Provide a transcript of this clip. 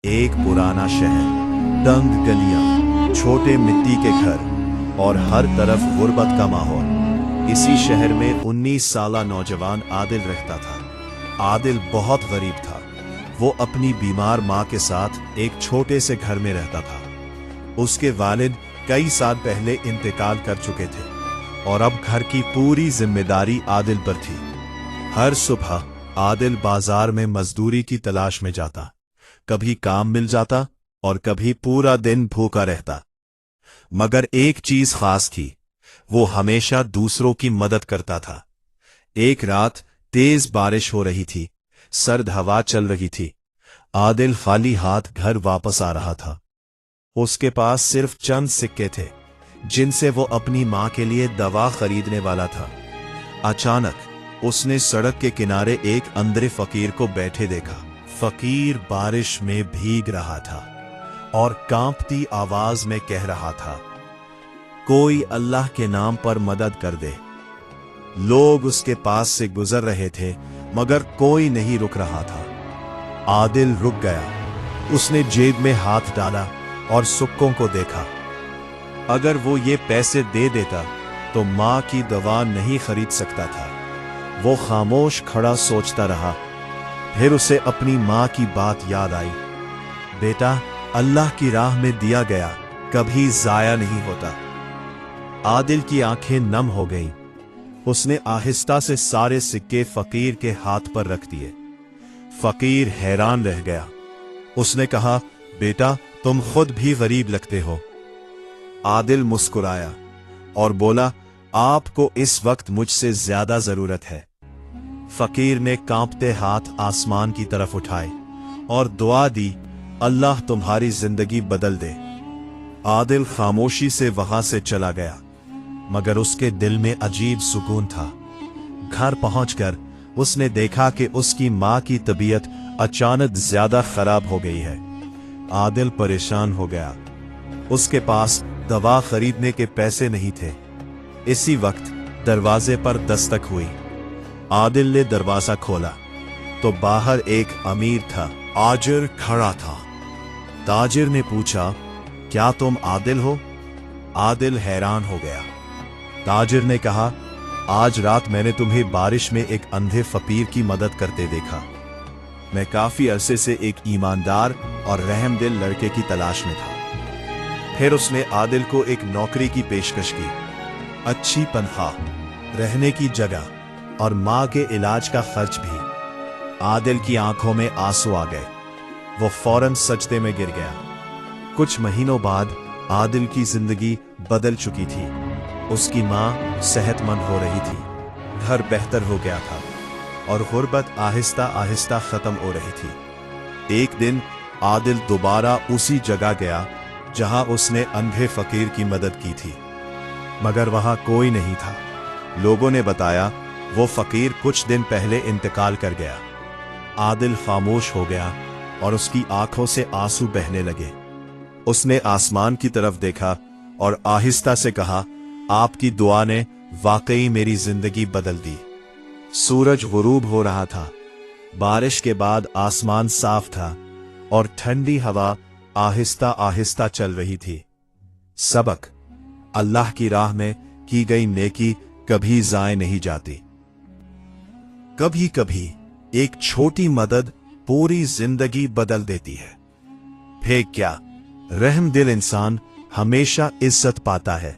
एक पुराना शहर, तंग गलियां, छोटे मिट्टी के घर और हर तरफ गुर्बत का माहौल। इसी शहर में 19 साला नौजवान आदिल रहता था। आदिल बहुत गरीब था। वो अपनी बीमार माँ के साथ एक छोटे से घर में रहता था। उसके वालिद कई साल पहले इंतकाल कर चुके थे और अब घर की पूरी जिम्मेदारी आदिल पर थी। हर सुबह आदिल बाजार में मजदूरी की तलाश में जाता। कभी काम मिल जाता और कभी पूरा दिन भूखा रहता। मगर एक चीज खास थी, वो हमेशा दूसरों की मदद करता था। एक रात तेज बारिश हो रही थी, सर्द हवा चल रही थी। आदिल खाली हाथ घर वापस आ रहा था। उसके पास सिर्फ चंद सिक्के थे जिनसे वो अपनी मां के लिए दवा खरीदने वाला था। अचानक उसने सड़क के किनारे एक अंधे फकीर को बैठे देखा। फकीर बारिश में भीग रहा था और कांपती आवाज में कह रहा था, कोई अल्लाह के नाम पर मदद कर दे। लोग उसके पास से गुजर रहे थे मगर कोई नहीं रुक रहा था। आदिल रुक गया। उसने जेब में हाथ डाला और सिक्कों को देखा। अगर वो ये पैसे दे देता तो मां की दवा नहीं खरीद सकता था। वो खामोश खड़ा सोचता रहा। फिर उसे अपनी मां की बात याद आई, बेटा, अल्लाह की राह में दिया गया कभी जाया नहीं होता। आदिल की आंखें नम हो गईं। उसने आहिस्ता से सारे सिक्के फकीर के हाथ पर रख दिए। फकीर हैरान रह गया। उसने कहा, बेटा, तुम खुद भी गरीब लगते हो। आदिल मुस्कुराया और बोला, आपको इस वक्त मुझसे ज्यादा जरूरत है। फकीर ने कांपते हाथ आसमान की तरफ उठाए और दुआ दी, अल्लाह तुम्हारी जिंदगी बदल दे। आदिल खामोशी से वहां से चला गया मगर उसके दिल में अजीब सुकून था। घर पहुंचकर उसने देखा कि उसकी मां की तबीयत अचानक ज्यादा खराब हो गई है। आदिल परेशान हो गया। उसके पास दवा खरीदने के पैसे नहीं थे। इसी वक्त दरवाजे पर दस्तक हुई। आदिल ने दरवाजा खोला तो बाहर एक अमीर था, ताजिर खड़ा था। ताजिर ने पूछा, क्या तुम आदिल हो? आदिल हैरान हो गया। ताजिर ने कहा, आज रात मैंने तुम्हें बारिश में एक अंधे फकीर की मदद करते देखा। मैं काफी अरसे से एक ईमानदार और रहमदिल लड़के की तलाश में था। फिर उसने आदिल को एक नौकरी की पेशकश की, अच्छी तनख्वाह, रहने की जगह और मां के इलाज का खर्च भी। आदिल की आंखों में आंसू आ गए। वो फौरन सजदे में गिर गया। कुछ महीनों बाद आदिल की जिंदगी बदल चुकी थी। उसकी मां सेहतमंद हो रही थी, घर बेहतर हो गया था और गुर्बत आहिस्ता आहिस्ता खत्म हो रही थी। एक दिन आदिल दोबारा उसी जगह गया जहां उसने अंधे फकीर की मदद की थी, मगर वहां कोई नहीं था। लोगों ने बताया, वो फकीर कुछ दिन पहले इंतकाल कर गया। आदिल खामोश हो गया और उसकी आंखों से आंसू बहने लगे। उसने आसमान की तरफ देखा और आहिस्ता से कहा, आपकी दुआ ने वाकई मेरी जिंदगी बदल दी। सूरज गुरूब हो रहा था। बारिश के बाद आसमान साफ था और ठंडी हवा आहिस्ता आहिस्ता चल रही थी। सबक, अल्लाह की राह में की गई नेकी कभी जाए नहीं जाती। कभी कभी एक छोटी मदद पूरी जिंदगी बदल देती है। फिर क्या, रहमदिल इंसान हमेशा इज्जत पाता है।